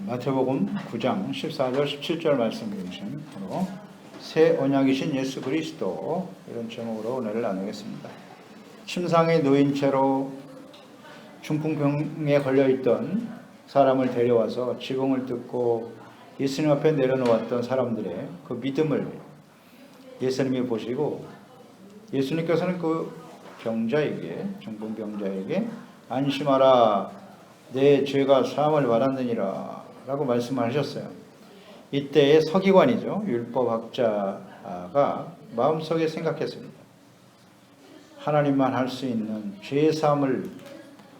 마태복음 9장 14절 17절 말씀 중심 새 언약이신 예수 그리스도, 이런 제목으로 오늘 나누겠습니다. 침상에 누인 채로 중풍병에 걸려있던 사람을 데려와서 지붕을 뜯고 예수님 앞에 내려놓았던 사람들의 그 믿음을 예수님이 보시고, 예수님께서는 그 병자에게, 중풍병자에게 안심하라, 내 죄가 사함을 받았느니라 라고 말씀하셨어요. 이때의 서기관이죠, 율법학자가 마음속에 생각했습니다. 하나님만 할 수 있는 죄 사함을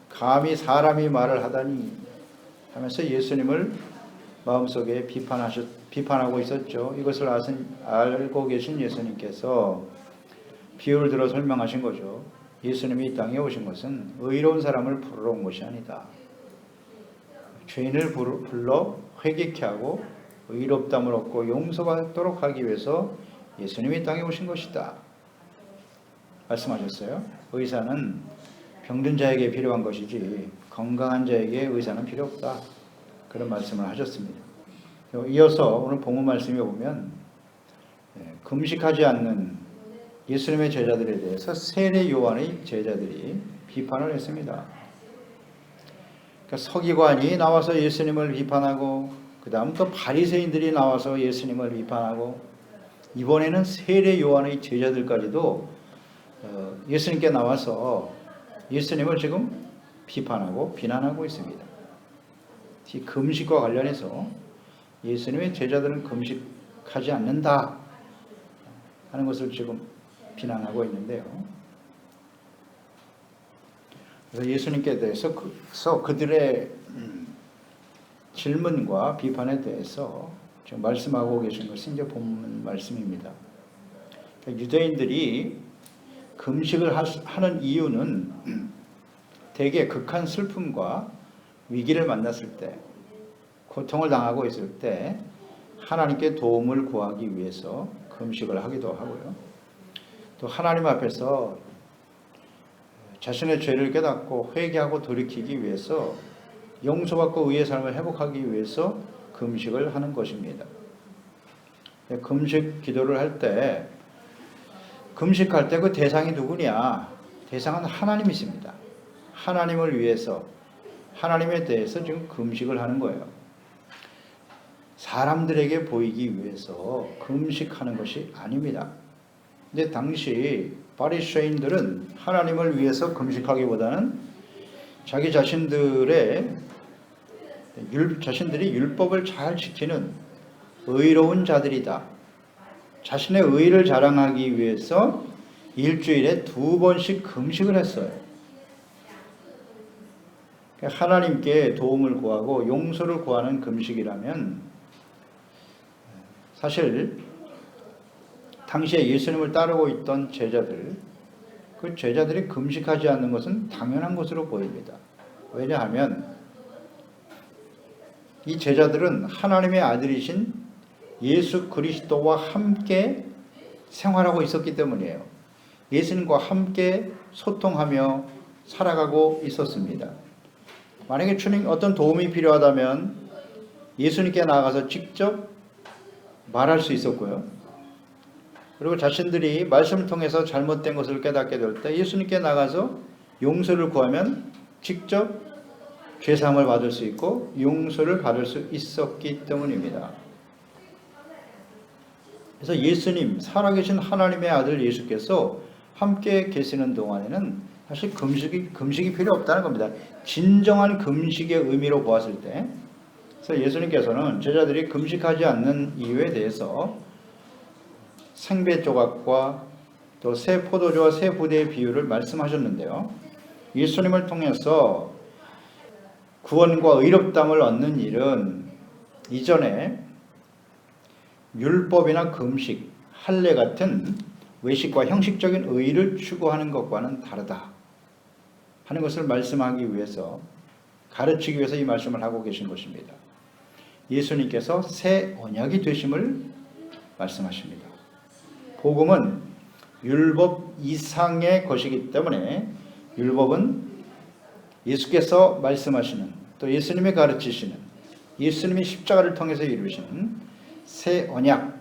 감히 사람이 말을 하다니 하면서 예수님을 마음속에 비판하고 있었죠. 이것을 알고 계신 예수님께서 비유를 들어 설명하신 거죠. 예수님이 이 땅에 오신 것은 의로운 사람을 부르러 온 것이 아니다. 죄인을 불러 회개케 하고 의롭다함을 얻고 용서받도록 하기 위해서 예수님이 이 땅에 오신 것이다 말씀하셨어요. 의사는 병든 자에게 필요한 것이지 건강한 자에게 의사는 필요 없다, 그런 말씀을 하셨습니다. 이어서 오늘 본문 말씀에 보면 금식하지 않는 예수님의 제자들에 대해서 세례 요한의 제자들이 비판을 했습니다. 그러니까 서기관이 나와서 예수님을 비판하고, 그 다음 또 바리새인들이 나와서 예수님을 비판하고, 이번에는 세례 요한의 제자들까지도 예수님께 나와서 예수님을 지금 비판하고 비난하고 있습니다. 이 금식과 관련해서 예수님의 제자들은 금식하지 않는다 하는 것을 지금 비난하고 있는데요. 그래서 예수님께 대해서 그들의 질문과 비판에 대해서 지금 말씀하고 계신 것이 이제 본문 말씀입니다. 그러니까 유대인들이 금식을 하는 이유는 대개 극한 슬픔과 위기를 만났을 때, 고통을 당하고 있을 때 하나님께 도움을 구하기 위해서 금식을 하기도 하고요. 또 하나님 앞에서 자신의 죄를 깨닫고 회개하고 돌이키기 위해서 용서받고 의의 삶을 회복하기 위해서 금식을 하는 것입니다. 금식 기도를 할 때, 금식할 때 그 대상이 누구냐? 대상은 하나님이십니다. 하나님을 위해서, 하나님에 대해서 지금 금식을 하는 거예요. 사람들에게 보이기 위해서 금식하는 것이 아닙니다. 근데 당시 바리새인들은 하나님을 위해서 금식하기보다는 자기 자신들이 율법을 잘 지키는 의로운 자들이다, 자신의 의를 자랑하기 위해서 일주일에 2번씩 금식을 했어요. 하나님께 도움을 구하고 용서를 구하는 금식이라면, 사실 당시에 예수님을 따르고 있던 제자들, 그 제자들이 금식하지 않는 것은 당연한 것으로 보입니다. 왜냐하면 이 제자들은 하나님의 아들이신 예수 그리스도와 함께 생활하고 있었기 때문이에요. 예수님과 함께 소통하며 살아가고 있었습니다. 만약에 주님 어떤 도움이 필요하다면 예수님께 나가서 직접 말할 수 있었고요. 그리고 자신들이 말씀을 통해서 잘못된 것을 깨닫게 될 때 예수님께 나가서 용서를 구하면 직접 죄사함을 받을 수 있고 용서를 받을 수 있었기 때문입니다. 그래서 예수님, 살아계신 하나님의 아들 예수께서 함께 계시는 동안에는 사실 금식이 필요 없다는 겁니다. 진정한 금식의 의미로 보았을 때. 그래서 예수님께서는 제자들이 금식하지 않는 이유에 대해서 생배 조각과 또 새 포도주와 새 부대의 비유를 말씀하셨는데요. 예수님을 통해서 구원과 의롭다함을 얻는 일은 이전에 율법이나 금식, 할례 같은 외식과 형식적인 의를 추구하는 것과는 다르다 하는 것을 말씀하기 위해서, 가르치기 위해서 이 말씀을 하고 계신 것입니다. 예수님께서 새 언약이 되심을 말씀하십니다. 복음은 율법 이상의 것이기 때문에 율법은 예수께서 말씀하시는, 또 예수님이 가르치시는 예수님이 십자가를 통해서 이루신 새 언약,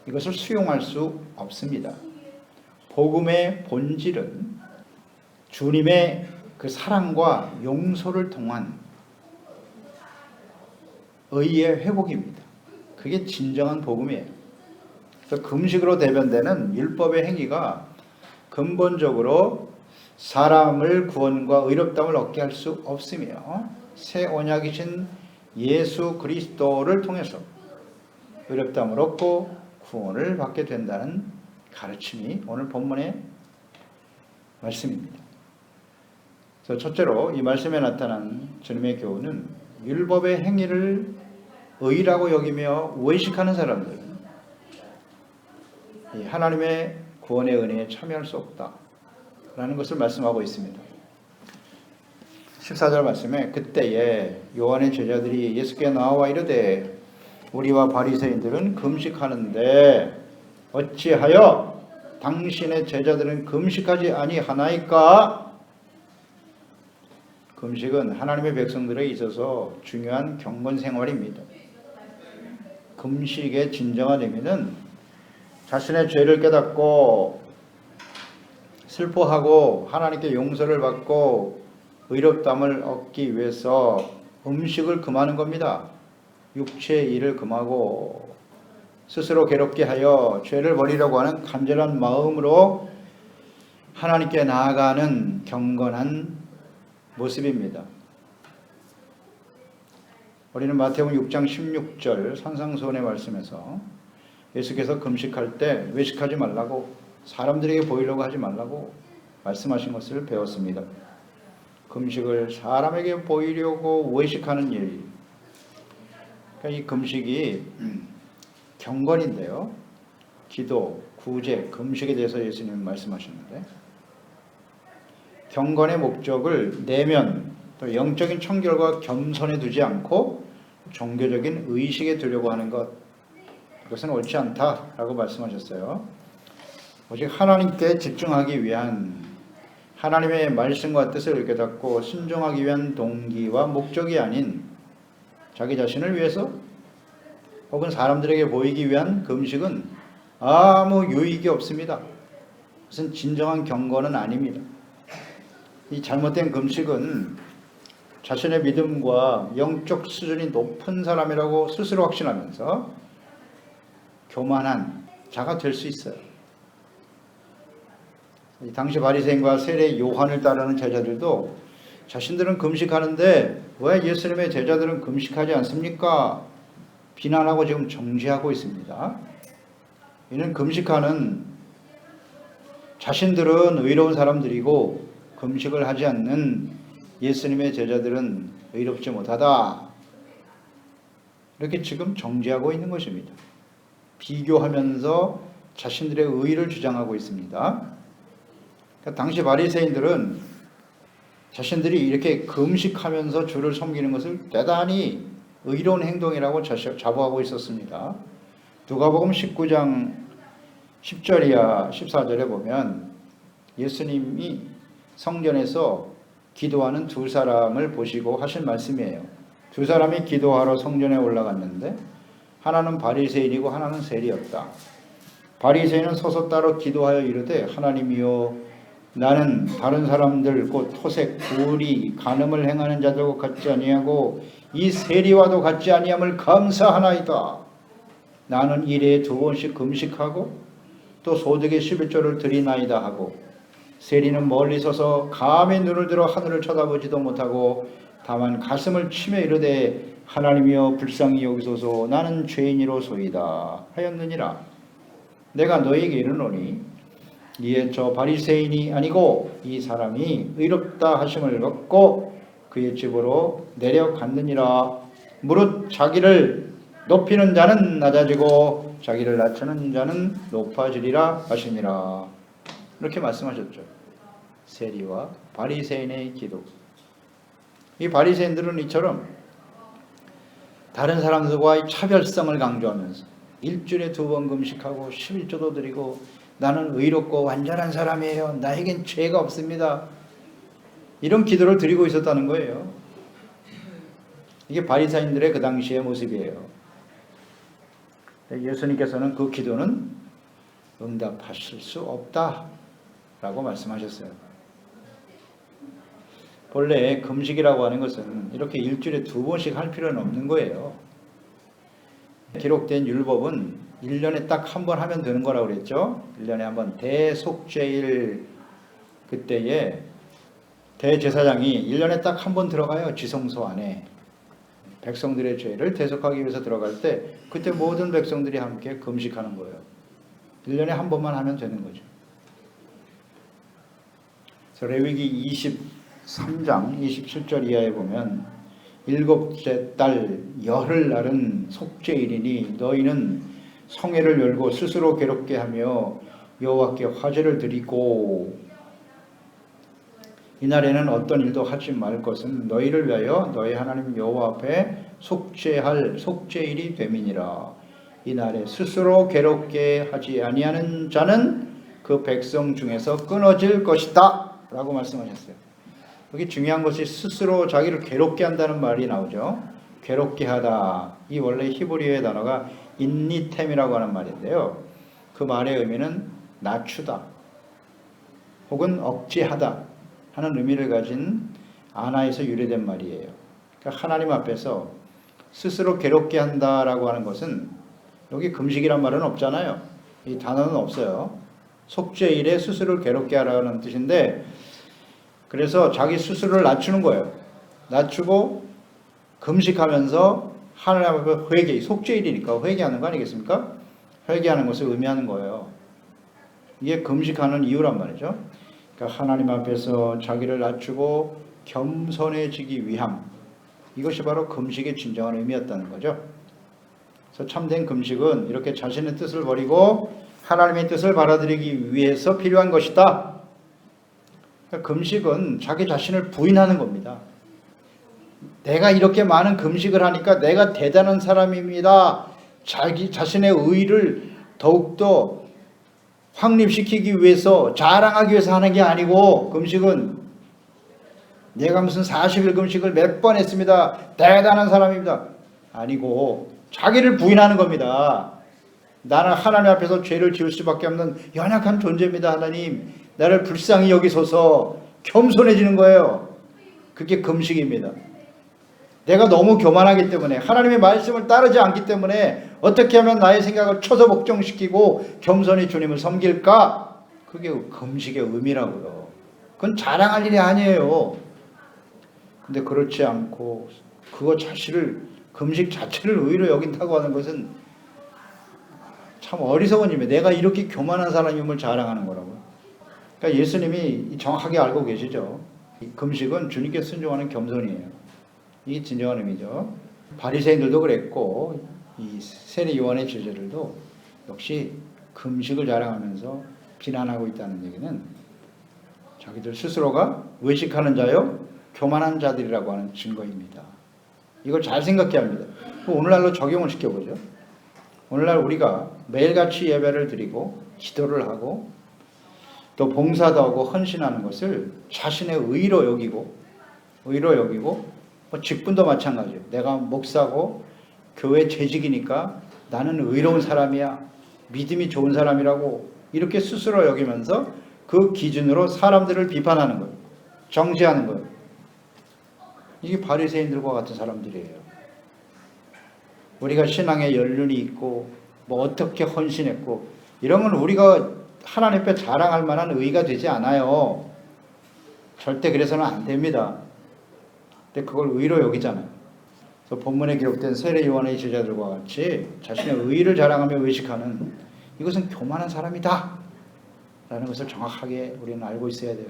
이것을 수용할 수 없습니다. 복음의 본질은 주님의 그 사랑과 용서를 통한 의의 회복입니다. 그게 진정한 복음이에요. 그래서 금식으로 대변되는 율법의 행위가 근본적으로 사람을 구원과 의롭다함을 얻게 할 수 없으며 새 언약이신 예수 그리스도를 통해서 의롭다함을 얻고 구원을 받게 된다는 가르침이 오늘 본문의 말씀입니다. 그래서 첫째로 이 말씀에 나타난 주님의 교훈은 율법의 행위를 의라고 여기며 외식하는 사람들은 하나님의 구원의 은혜에 참여할 수 없다라는 것을 말씀하고 있습니다. 14절 말씀에 그때에 요한의 제자들이 예수께 나와 이르되 우리와 바리새인들은 금식하는데 어찌하여 당신의 제자들은 금식하지 아니하나이까? 금식은 하나님의 백성들에 있어서 중요한 경건 생활입니다. 금식의 진정한 의미는 자신의 죄를 깨닫고 슬퍼하고 하나님께 용서를 받고 의롭다함을 얻기 위해서 음식을 금하는 겁니다. 육체의 일을 금하고 스스로 괴롭게 하여 죄를 버리려고 하는 간절한 마음으로 하나님께 나아가는 경건한 모습입니다. 우리는 마태복음 6장 16절 산상수훈의 말씀에서 예수께서 금식할 때 외식하지 말라고, 사람들에게 보이려고 하지 말라고 말씀하신 것을 배웠습니다. 금식을 사람에게 보이려고 외식하는 일, 그러니까 이 금식이 경건인데요. 기도, 구제, 금식에 대해서 예수님은 말씀하셨는데 경건의 목적을 내면 또 영적인 청결과 겸손에 두지 않고 종교적인 의식에 두려고 하는 것, 그것은 옳지 않다라고 말씀하셨어요. 오직 하나님께 집중하기 위한, 하나님의 말씀과 뜻을 깨닫고 순종하기 위한 동기와 목적이 아닌 자기 자신을 위해서 혹은 사람들에게 보이기 위한 금식은 아무 유익이 없습니다. 그것은 진정한 경건은 아닙니다. 이 잘못된 금식은 자신의 믿음과 영적 수준이 높은 사람이라고 스스로 확신하면서 교만한 자가 될 수 있어요. 당시 바리새인과 세례 요한을 따르는 제자들도 자신들은 금식하는데 왜 예수님의 제자들은 금식하지 않습니까? 비난하고 지금 정죄하고 있습니다. 이는 금식하는 자신들은 의로운 사람들이고 금식을 하지 않는 예수님의 제자들은 의롭지 못하다, 이렇게 지금 정죄하고 있는 것입니다. 비교하면서 자신들의 의를 주장하고 있습니다. 그러니까 당시 바리새인들은 자신들이 이렇게 금식하면서 주를 섬기는 것을 대단히 의로운 행동이라고 자부하고 있었습니다. 누가복음 19장 10절이야 14절에 보면 예수님이 성전에서 기도하는 두 사람을 보시고 하신 말씀이에요. 두 사람이 기도하러 성전에 올라갔는데 하나는 바리새인이고 하나는 세리였다. 바리새인은 서서 따로 기도하여 이르되 하나님이여, 나는 다른 사람들 곧 토색, 불의, 간음을 행하는 자들과 같지 아니하고 이 세리와도 같지 아니함을 감사하나이다. 나는 일에 2번씩 금식하고 또 소득의 11조를 드리나이다 하고, 세리는 멀리 서서 감히 눈을 들어 하늘을 쳐다보지도 못하고 다만 가슴을 치며 이르되 하나님이여 불쌍히 여기소서, 나는 죄인이로소이다 하였느니라. 내가 너희에게 이르노니 이에 저 바리새인이 아니고 이 사람이 의롭다 하심을 받고 그의 집으로 내려갔느니라. 무릇 자기를 높이는 자는 낮아지고 자기를 낮추는 자는 높아지리라 하시니라. 이렇게 말씀하셨죠. 세리와 바리새인의 기도. 이 바리새인들은 이처럼 다른 사람들과의 차별성을 강조하면서 일주일에 2번 금식하고 11조도 드리고 나는 의롭고 완전한 사람이에요, 나에겐 죄가 없습니다, 이런 기도를 드리고 있었다는 거예요. 이게 바리새인들의 그 당시의 모습이에요. 예수님께서는 그 기도는 응답하실 수 없다라고 말씀하셨어요. 본래 금식이라고 하는 것은 이렇게 일주일에 2번씩 할 필요는 없는 거예요. 기록된 율법은 1년에 딱 1번 하면 되는 거라고 그랬죠. 1년에 1번 대속죄일 그때에 대제사장이 1년에 딱 1번 들어가요. 지성소 안에. 백성들의 죄를 대속하기 위해서 들어갈 때 그때 모든 백성들이 함께 금식하는 거예요. 1년에 1번만 하면 되는 거죠. 그래서 레위기 23장 27절 이하에 보면 7째 달 열흘날은 속죄일이니 너희는 성회를 열고 스스로 괴롭게 하며 여호와께 화제를 드리고 이날에는 어떤 일도 하지 말 것은 너희를 위하여 너희 하나님 여호와 앞에 속죄할 속죄일이 됨이니라. 이날에 스스로 괴롭게 하지 아니하는 자는 그 백성 중에서 끊어질 것이다 라고 말씀하셨어요. 여기 중요한 것이 스스로 자기를 괴롭게 한다는 말이 나오죠. 괴롭게 하다. 이 원래 히브리어의 단어가 인니템이라고 하는 말인데요. 그 말의 의미는 낮추다 혹은 억제하다 하는 의미를 가진 아나에서 유래된 말이에요. 그러니까 하나님 앞에서 스스로 괴롭게 한다라고 하는 것은 여기 금식이란 말은 없잖아요. 이 단어는 없어요. 속죄일에 스스로를 괴롭게 하라는 뜻인데 그래서 자기 스스로를 낮추는 거예요. 낮추고 금식하면서 하나님 앞에 회개, 속죄일이니까 회개하는 거 아니겠습니까? 회개하는 것을 의미하는 거예요. 이게 금식하는 이유란 말이죠. 그러니까 하나님 앞에서 자기를 낮추고 겸손해지기 위함. 이것이 바로 금식의 진정한 의미였다는 거죠. 그래서 참된 금식은 이렇게 자신의 뜻을 버리고 하나님의 뜻을 받아들이기 위해서 필요한 것이다. 그러니까 금식은 자기 자신을 부인하는 겁니다. 내가 이렇게 많은 금식을 하니까 내가 대단한 사람입니다. 자기 자신의 의의를 더욱더 확립시키기 위해서 자랑하기 위해서 하는 게 아니고 금식은 내가 무슨 40일 금식을 몇 번 했습니다. 대단한 사람입니다. 아니고 자기를 부인하는 겁니다. 나는 하나님 앞에서 죄를 지을 수밖에 없는 연약한 존재입니다. 하나님 나를 불쌍히 여기소서 겸손해지는 거예요. 그게 금식입니다. 내가 너무 교만하기 때문에 하나님의 말씀을 따르지 않기 때문에 어떻게 하면 나의 생각을 초소복종시키고 겸손히 주님을 섬길까? 그게 금식의 의미라고요. 그건 자랑할 일이 아니에요. 근데 그렇지 않고 그거 자신을 금식 자체를 의로 여긴다고 하는 것은 참 어리석은 일이에요. 내가 이렇게 교만한 사람임을 자랑하는 거라고요. 그러니까 예수님이 정확하게 알고 계시죠. 금식은 주님께 순종하는 겸손이에요. 이게 진정한 의미죠. 바리새인들도 그랬고 이 세례 요한의 제자들도 역시 금식을 자랑하면서 비난하고 있다는 얘기는 자기들 스스로가 외식하는 자요 교만한 자들이라고 하는 증거입니다. 이걸 잘 생각해야 합니다. 오늘날로 적용을 시켜보죠. 오늘날 우리가 매일같이 예배를 드리고 기도를 하고 또 봉사도 하고 헌신하는 것을 자신의 의로 여기고 직분도 마찬가지예요. 내가 목사고 교회 재직이니까 나는 의로운 사람이야. 믿음이 좋은 사람이라고 이렇게 스스로 여기면서 그 기준으로 사람들을 비판하는 거예요. 정죄하는 거예요. 이게 바리새인들과 같은 사람들이에요. 우리가 신앙에 연륜이 있고 뭐 어떻게 헌신했고 이런 건 우리가 하나님 앞에 자랑할 만한 의의가 되지 않아요. 절대 그래서는 안 됩니다. 근데 그걸 의로 여기잖아요. 그래서 본문에 기록된 세례 요한의 제자들과 같이 자신의 의의를 자랑하며 외식하는 이것은 교만한 사람이다 라는 것을 정확하게 우리는 알고 있어야 돼요.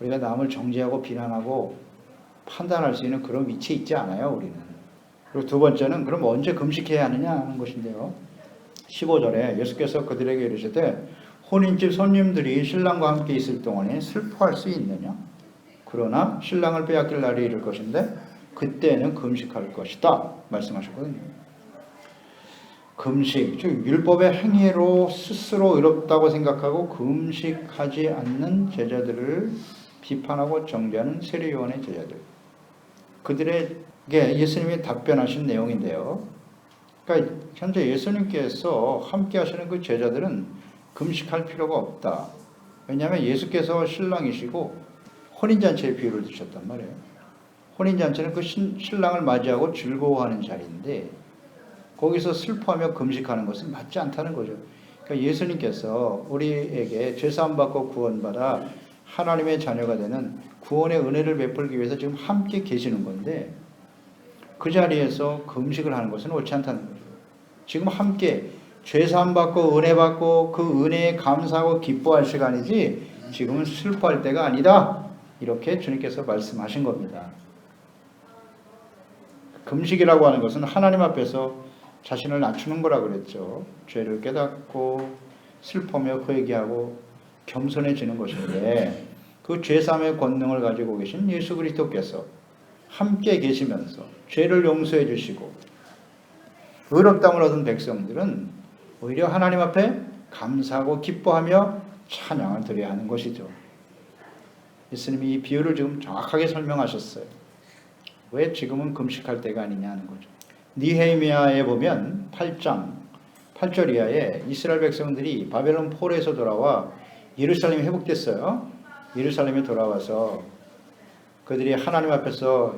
우리가 남을 정죄하고 비난하고 판단할 수 있는 그런 위치에 있지 않아요. 우리는. 그리고 두 번째는 그럼 언제 금식해야 하느냐 하는 것인데요. 15절에 예수께서 그들에게 이르시되 혼인집 손님들이 신랑과 함께 있을 동안에 슬퍼할 수 있느냐? 그러나 신랑을 빼앗길 날이 이를 것인데 그때는 금식할 것이다 말씀하셨거든요. 금식, 즉 율법의 행위로 스스로 의롭다고 생각하고 금식하지 않는 제자들을 비판하고 정죄하는 세례 요한의 제자들. 그들에게 예수님이 답변하신 내용인데요. 그러니까 현재 예수님께서 함께 하시는 그 제자들은 금식할 필요가 없다. 왜냐하면 예수께서 신랑이시고 혼인잔치의 비유를 드셨단 말이에요. 혼인잔치는 그 신랑을 맞이하고 즐거워하는 자리인데 거기서 슬퍼하며 금식하는 것은 맞지 않다는 거죠. 그러니까 예수님께서 우리에게 죄사함 받고 구원받아 하나님의 자녀가 되는 구원의 은혜를 베풀기 위해서 지금 함께 계시는 건데 그 자리에서 금식을 하는 것은 옳지 않다는 거죠. 지금 함께 죄사함 받고 은혜 받고 그 은혜에 감사하고 기뻐할 시간이지 지금은 슬퍼할 때가 아니다. 이렇게 주님께서 말씀하신 겁니다. 금식이라고 하는 것은 하나님 앞에서 자신을 낮추는 거라 그랬죠. 죄를 깨닫고 슬퍼며 회개하고 겸손해지는 것인데 그 죄사함의 권능을 가지고 계신 예수 그리스도께서 함께 계시면서 죄를 용서해 주시고 의롭다함을 얻은 백성들은 오히려 하나님 앞에 감사하고 기뻐하며 찬양을 드려야 하는 것이죠. 예수님이 이 비유를 지금 정확하게 설명하셨어요. 왜 지금은 금식할 때가 아니냐 하는 거죠. 느헤미야에 보면 8장 8절 이하에 이스라엘 백성들이 바벨론 포로에서 돌아와 예루살렘이 회복됐어요. 예루살렘에 돌아와서 그들이 하나님 앞에서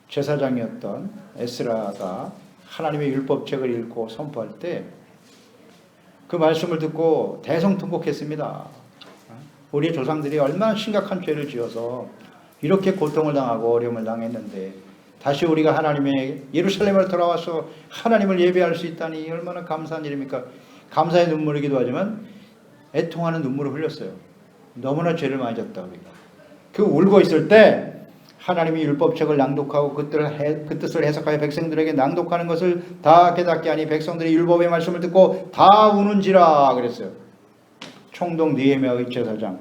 제사장이었던 에스라가 하나님의 율법책을 읽고 선포할 때 그 말씀을 듣고 대성통곡했습니다. 우리 조상들이 얼마나 심각한 죄를 지어서 이렇게 고통을 당하고 어려움을 당했는데 다시 우리가 하나님의 예루살렘으로 돌아와서 하나님을 예배할 수 있다니 얼마나 감사한 일입니까? 감사의 눈물이기도 하지만 애통하는 눈물을 흘렸어요. 너무나 죄를 많이 졌다 우리가. 그 울고 있을 때 하나님이 율법책을 낭독하고 그 뜻을 해석하여 백성들에게 낭독하는 것을 다 깨닫게 하니 백성들이 율법의 말씀을 듣고 다 우는지라 그랬어요. 총독 느헤미야의 제사장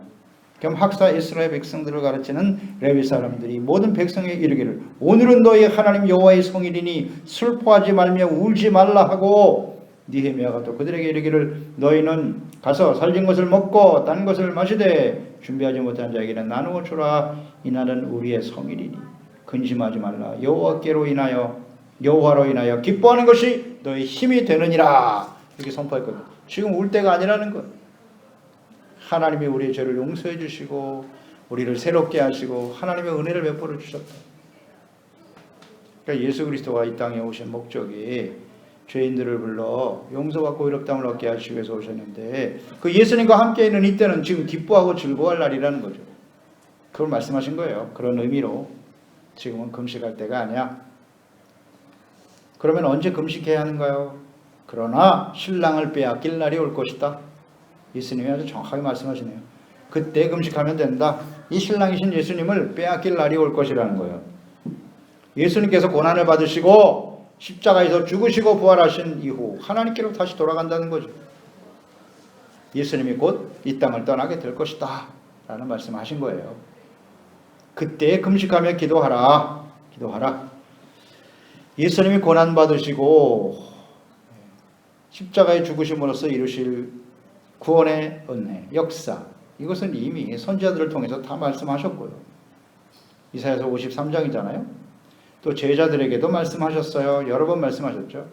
겸 학사 이스라엘 백성들을 가르치는 레위 사람들이 모든 백성에 이르기를 오늘은 너희 하나님 여호와의 성일이니 슬퍼하지 말며 울지 말라 하고 느헤미야가 또 그들에게 이르기를 너희는 가서 살진 것을 먹고 딴 것을 마시되 준비하지 못한 자에게는 나누어 주라. 이날은 우리의 성일이니 근심하지 말라. 여호와로 인하여 기뻐하는 것이 너희 힘이 되느니라. 이렇게 선포했거든요. 지금 울 때가 아니라는 것. 하나님이 우리의 죄를 용서해 주시고 우리를 새롭게 하시고 하나님의 은혜를 베풀어 주셨다. 그러니까 예수 그리스도가 이 땅에 오신 목적이 죄인들을 불러 용서받고 의롭다함을 얻게 하시기 위해서 오셨는데 그 예수님과 함께 있는 이때는 지금 기뻐하고 즐거워할 날이라는 거죠. 그걸 말씀하신 거예요. 그런 의미로 지금은 금식할 때가 아니야. 그러면 언제 금식해야 하는가요? 그러나 신랑을 빼앗길 날이 올 것이다. 예수님이 아주 정확하게 말씀하시네요. 그때 금식하면 된다. 이 신랑이신 예수님을 빼앗길 날이 올 것이라는 거예요. 예수님께서 고난을 받으시고 십자가에서 죽으시고 부활하신 이후 하나님께로 다시 돌아간다는 거죠. 예수님이 곧 이 땅을 떠나게 될 것이다 라는 말씀을 하신 거예요. 그때 금식하며 기도하라. 예수님이 고난 받으시고 십자가에 죽으심으로써 이루실 구원의 은혜, 역사, 이것은 이미 선지자들을 통해서 다 말씀하셨고요. 이사야서 53장이잖아요. 또 제자들에게도 말씀하셨어요. 여러 번 말씀하셨죠.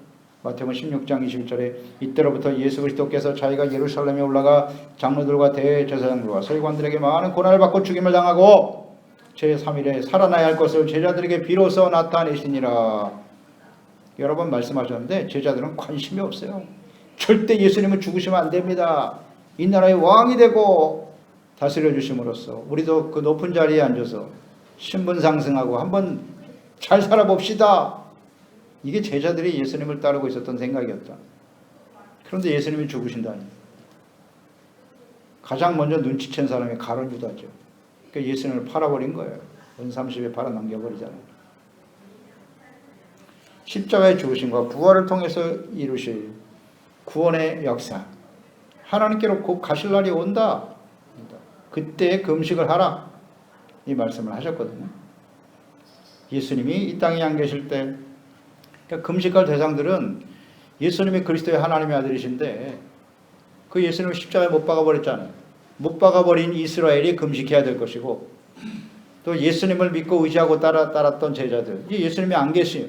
마태복음 16장 21절에 이때로부터 예수 그리스도께서 자기가 예루살렘에 올라가 장로들과 대제사장들과 서기관들에게 많은 고난을 받고 죽임을 당하고 제3일에 살아나야 할 것을 제자들에게 비로소 나타내시니라. 여러 번 말씀하셨는데 제자들은 관심이 없어요. 절대 예수님은 죽으시면 안 됩니다. 이 나라의 왕이 되고 다스려 주심으로써 우리도 그 높은 자리에 앉아서 신분 상승하고 한번 잘 살아봅시다. 이게 제자들이 예수님을 따르고 있었던 생각이었다. 그런데 예수님이 죽으신다니. 가장 먼저 눈치챈 사람이 가룟 유다죠. 그러니까 예수님을 팔아버린 거예요. 은 30에 팔아 넘겨버리잖아요. 십자가의 죽으심과 부활을 통해서 이루실 구원의 역사. 하나님께로 곧 가실 날이 온다. 그때 금식을 하라. 이 말씀을 하셨거든요. 예수님이 이 땅에 안 계실 때 그러니까 금식할 대상들은 예수님이 그리스도의 하나님의 아들이신데 그 예수님을 십자가에 못 박아버렸잖아요. 못 박아버린 이스라엘이 금식해야 될 것이고 또 예수님을 믿고 의지하고 따랐던 제자들, 예수님이 안 계시요.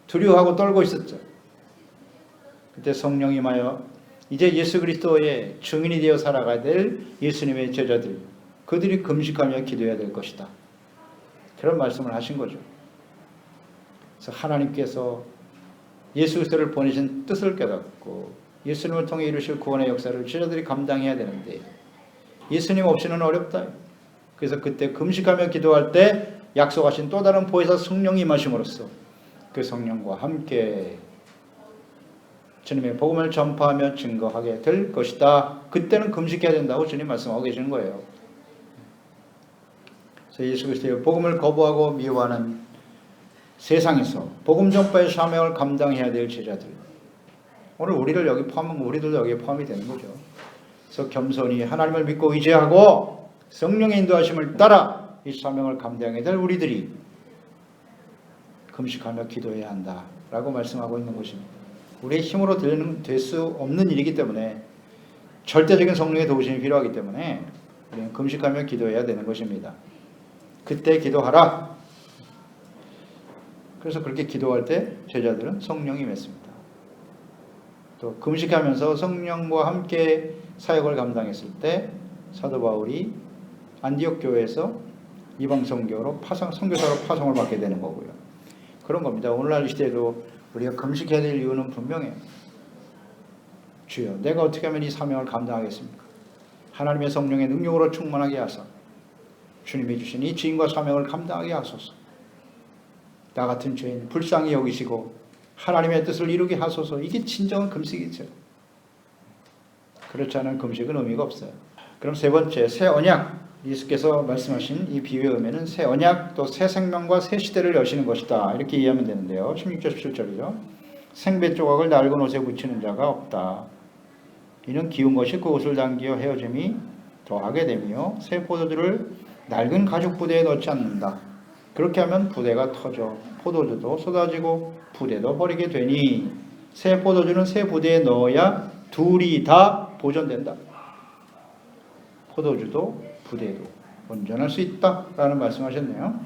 두려워하고 떨고 있었죠. 그때 성령이 임하여 이제 예수 그리스도의 증인이 되어 살아가야 될 예수님의 제자들, 그들이 금식하며 기도해야 될 것이다. 그런 말씀을 하신 거죠. 그래서 하나님께서 예수 그리스도를 보내신 뜻을 깨닫고 예수님을 통해 이루실 구원의 역사를 제자들이 감당해야 되는데 예수님 없이는 어렵다. 그래서 그때 금식하며 기도할 때 약속하신 또 다른 보혜사 성령이 임하심으로써 그 성령과 함께 주님의 복음을 전파하며 증거하게 될 것이다. 그때는 금식해야 된다고 주님 말씀하고 계시는 거예요. 그래서 예수 그리스도의 복음을 거부하고 미워하는 세상에서 복음 전파의 사명을 감당해야 될 제자들, 오늘 우리를 여기 포함하면 우리들도 여기에 포함이 되는 거죠. 그래서 겸손히 하나님을 믿고 의지하고 성령의 인도하심을 따라 이 사명을 감당해야 될 우리들이 금식하며 기도해야 한다라고 말씀하고 있는 것입니다. 우리의 힘으로 될 수 없는 일이기 때문에 절대적인 성령의 도우심이 필요하기 때문에 우리는 금식하며 기도해야 되는 것입니다. 그때 기도하라. 그래서 그렇게 기도할 때 제자들은 성령이 임했습니다. 또 금식하면서 성령과 함께 사역을 감당했을 때 사도 바울이 안디옥 교회에서 이방 선교로 선교사로 파송을 받게 되는 거고요. 그런 겁니다. 오늘날 이 시대에도 우리가 금식해야 될 이유는 분명해요. 주여, 내가 어떻게 하면 이 사명을 감당하겠습니까? 하나님의 성령의 능력으로 충만하게 하사 주님이 주신 이 지인과 사명을 감당하게 하소서. 나 같은 죄인 불쌍히 여기시고 하나님의 뜻을 이루게 하소서. 이게 진정한 금식이죠. 그렇지 않은 금식은 의미가 없어요. 그럼 세 번째, 새 언약. 예수께서 말씀하신 이 비유의 의미는 새 언약, 또 새 생명과 새 시대를 여시는 것이다. 이렇게 이해하면 되는데요. 16절 17절이죠. 생배 조각을 낡은 옷에 붙이는 자가 없다. 이는 기운 것이 그 옷을 당기어 헤어짐이 더하게 되며 새 포도주를 낡은 가죽 부대에 넣지 않는다. 그렇게 하면 부대가 터져 포도주도 쏟아지고 부대도 버리게 되니 새 포도주는 새 부대에 넣어야 둘이 다 보존된다. 포도주도 부대도 온전할 수 있다라는 말씀하셨네요.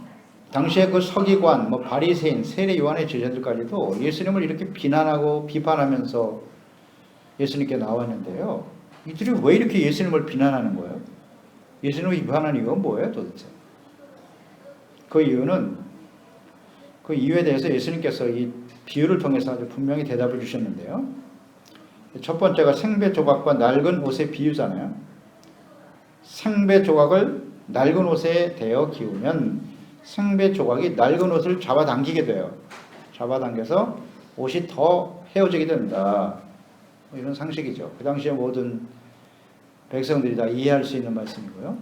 당시에 그 서기관, 바리새인, 세례 요한의 제자들까지도 예수님을 이렇게 비난하고 비판하면서 예수님께 나왔는데요. 이들이 왜 이렇게 예수님을 비난하는 거예요? 예수님을 비판하는 이유가 뭐예요, 도대체? 그 이유는 그 이유에 대해서 예수님께서 이 비유를 통해서 아주 분명히 대답을 주셨는데요. 첫 번째가 생배 조각과 낡은 옷의 비유잖아요. 생배 조각을 낡은 옷에 대어 기우면 생배 조각이 낡은 옷을 잡아당기게 돼요. 잡아당겨서 옷이 더 헤어지게 된다. 이런 상식이죠. 그 당시에 모든 백성들이 다 이해할 수 있는 말씀이고요.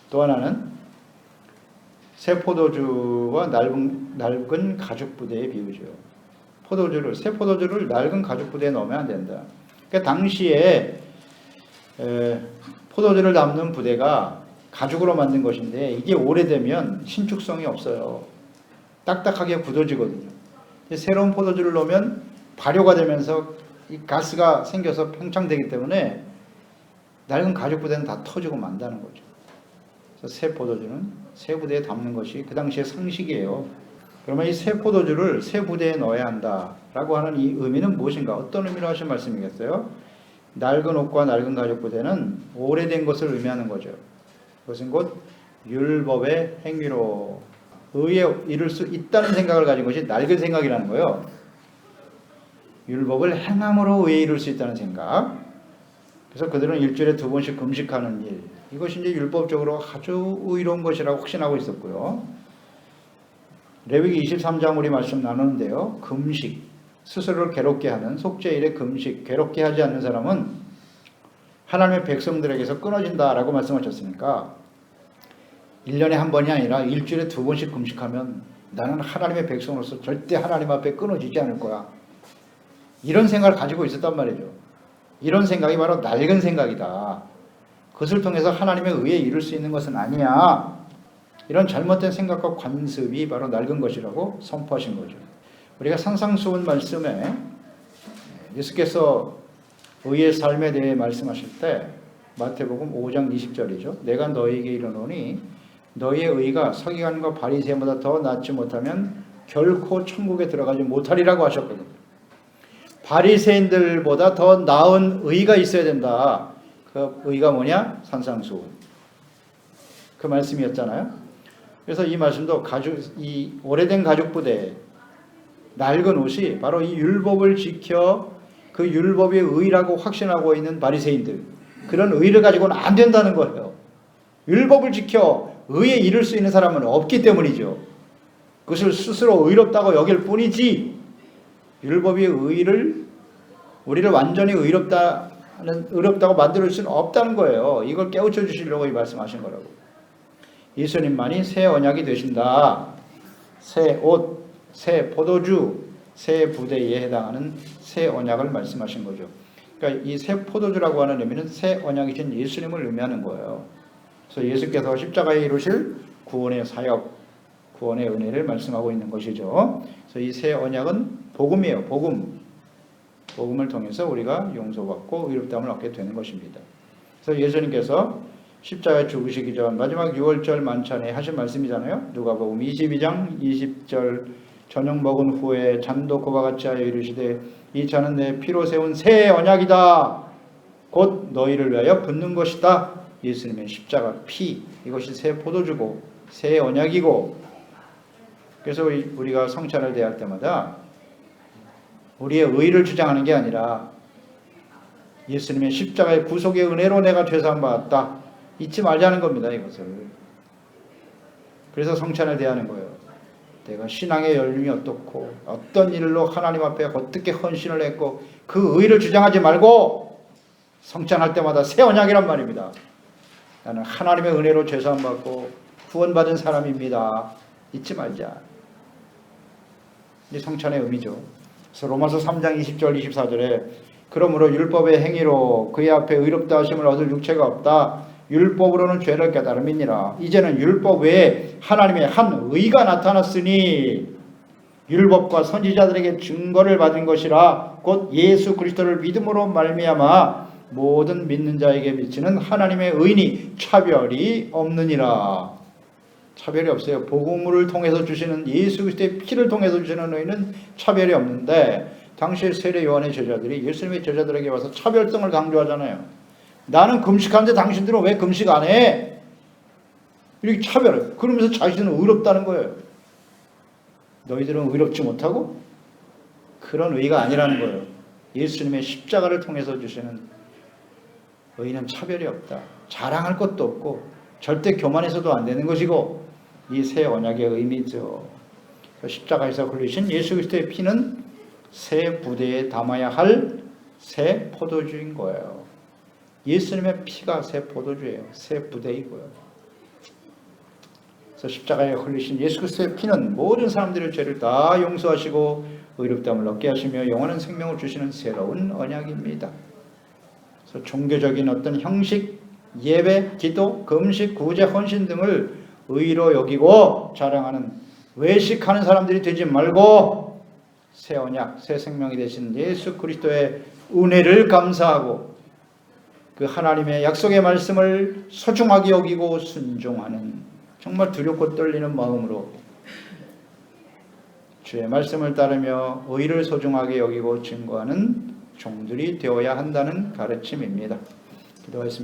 또 하나는 새 포도주와 낡은 가죽 부대의 비유죠. 새 포도주를 낡은 가죽 부대에 넣으면 안 된다. 그러니까 당시에 포도주를 담는 부대가 가죽으로 만든 것인데 이게 오래되면 신축성이 없어요. 딱딱하게 굳어지거든요. 새로운 포도주를 넣으면 발효가 되면서 이 가스가 생겨서 팽창되기 때문에 낡은 가죽 부대는 다 터지고 만다는 거죠. 그래서 새 포도주는 새 부대에 담는 것이 그 당시의 상식이에요. 그러면 이 새 포도주를 새 부대에 넣어야 한다라고 하는 이 의미는 무엇인가? 어떤 의미로 하신 말씀이겠어요? 낡은 옷과 낡은 가죽 부대는 오래된 것을 의미하는 거죠. 그것은 곧 율법의 행위로 의에 이룰 수 있다는 생각을 가진 것이 낡은 생각이라는 거예요. 율법을 행함으로 의에 이룰 수 있다는 생각. 그래서 그들은 일주일에 2번씩 금식하는 일. 이것이 이제 율법적으로 아주 의로운 것이라고 확신하고 있었고요. 레위기 23장 우리 말씀 나누는데요. 금식, 스스로를 괴롭게 하는 속죄일의 금식, 괴롭게 하지 않는 사람은 하나님의 백성들에게서 끊어진다라고 말씀하셨으니까 1년에 한 번이 아니라 일주일에 2번씩 금식하면 나는 하나님의 백성으로서 절대 하나님 앞에 끊어지지 않을 거야. 이런 생각을 가지고 있었단 말이죠. 이런 생각이 바로 낡은 생각이다. 그것을 통해서 하나님의 의에 이룰 수 있는 것은 아니야. 이런 잘못된 생각과 관습이 바로 낡은 것이라고 선포하신 거죠. 우리가 상상스러운 말씀에 예수께서 의의 삶에 대해 말씀하실 때 마태복음 5장 20절이죠. 내가 너희에게 이르노니 너희의 의가 서기관과 바리새인보다 더 낫지 못하면 결코 천국에 들어가지 못하리라고 하셨거든요. 바리새인들보다 더 나은 의가 있어야 된다. 그 의가 뭐냐? 산상수훈. 그 말씀이었잖아요. 그래서 이 말씀도 이 오래된 가죽 부대, 낡은 옷이 바로 이 율법을 지켜 그 율법의 의라고 확신하고 있는 바리새인들, 그런 의를 가지고는 안 된다는 거예요. 율법을 지켜 의에 이를 수 있는 사람은 없기 때문이죠. 그것을 스스로 의롭다고 여길 뿐이지, 율법의 의를 우리를 완전히 의롭다고 만들 수는 없다는 거예요. 이걸 깨우쳐 주시려고 이 말씀하신 거라고. 예수님만이 새 언약이 되신다. 새 옷, 새 포도주, 새 부대에 해당하는 새 언약을 말씀하신 거죠. 그러니까 이 새 포도주라고 하는 의미는 새 언약이신 예수님을 의미하는 거예요. 그래서 예수께서 십자가에 이루실 구원의 사역, 구원의 은혜를 말씀하고 있는 것이죠. 그래서 이 새 언약은 복음이에요. 복음을 통해서 우리가 용서받고 의롭다함을 얻게 되는 것입니다. 그래서 예수님께서 십자가에 죽으시기 전 마지막 6월절 만찬에 하신 말씀이잖아요. 누가복음 22장 20절 저녁 먹은 후에 잔도 그와 같이 하여 이르시되 이 잔은 내 피로 세운 새 언약이다. 곧 너희를 위하여 붓는 것이다. 예수님의 십자가 피, 이것이 새 포도주고 새 언약이고, 그래서 우리가 성찬을 대할 때마다 우리의 의를 주장하는 게 아니라 예수님의 십자가의 구속의 은혜로 내가 죄사함 받았다, 잊지 말자는 겁니다. 이것을. 그래서 성찬을 대하는 거예요. 내가 신앙의 열림이 어떻고 어떤 일로 하나님 앞에 어떻게 헌신을 했고 그 의를 주장하지 말고 성찬할 때마다 새 언약이란 말입니다. 나는 하나님의 은혜로 죄사함 받고 구원받은 사람입니다. 잊지 말자. 이 성찬의 의미죠. 그래서 로마서 3장 20절 24절에 그러므로 율법의 행위로 그의 앞에 의롭다 하심을 얻을 육체가 없다. 율법으로는 죄를 깨달음이니라. 이제는 율법 외에 하나님의 한 의가 나타났으니 율법과 선지자들에게 증거를 받은 것이라. 곧 예수 그리스도를 믿음으로 말미암아 모든 믿는 자에게 비치는 하나님의 의니 차별이 없느니라. 차별이 없어요. 복음을 통해서 주시는 예수 그리스도의 피를 통해서 주시는 의는 차별이 없는데, 당시 세례 요한의 제자들이 예수님의 제자들에게 와서 차별성을 강조하잖아요. 나는 금식하는데 당신들은 왜 금식 안 해? 이렇게 차별해. 그러면서 자신은 의롭다는 거예요. 너희들은 의롭지 못하고? 그런 의가 아니라는 거예요. 예수님의 십자가를 통해서 주시는 의는 차별이 없다. 자랑할 것도 없고 절대 교만해서도 안 되는 것이고, 이 새 언약의 의미죠. 십자가에서 흘리신 예수 그리스도의 피는 새 부대에 담아야 할 새 포도주인 거예요. 예수님의 피가 새 포도주예요. 새 부대이고요. 그래서 십자가에 흘리신 예수 그리스도의 피는 모든 사람들의 죄를 다 용서하시고 의롭다함을 얻게 하시며 영원한 생명을 주시는 새로운 언약입니다. 그래서 종교적인 어떤 형식, 예배, 기도, 금식, 구제, 헌신 등을 의로 여기고 자랑하는, 외식하는 사람들이 되지 말고 새 언약, 새 생명이 되신 예수 그리스도의 은혜를 감사하고 그 하나님의 약속의 말씀을 소중하게 여기고 순종하는, 정말 두렵고 떨리는 마음으로 주의 말씀을 따르며 의를 소중하게 여기고 증거하는 종들이 되어야 한다는 가르침입니다. 기도하겠습니다.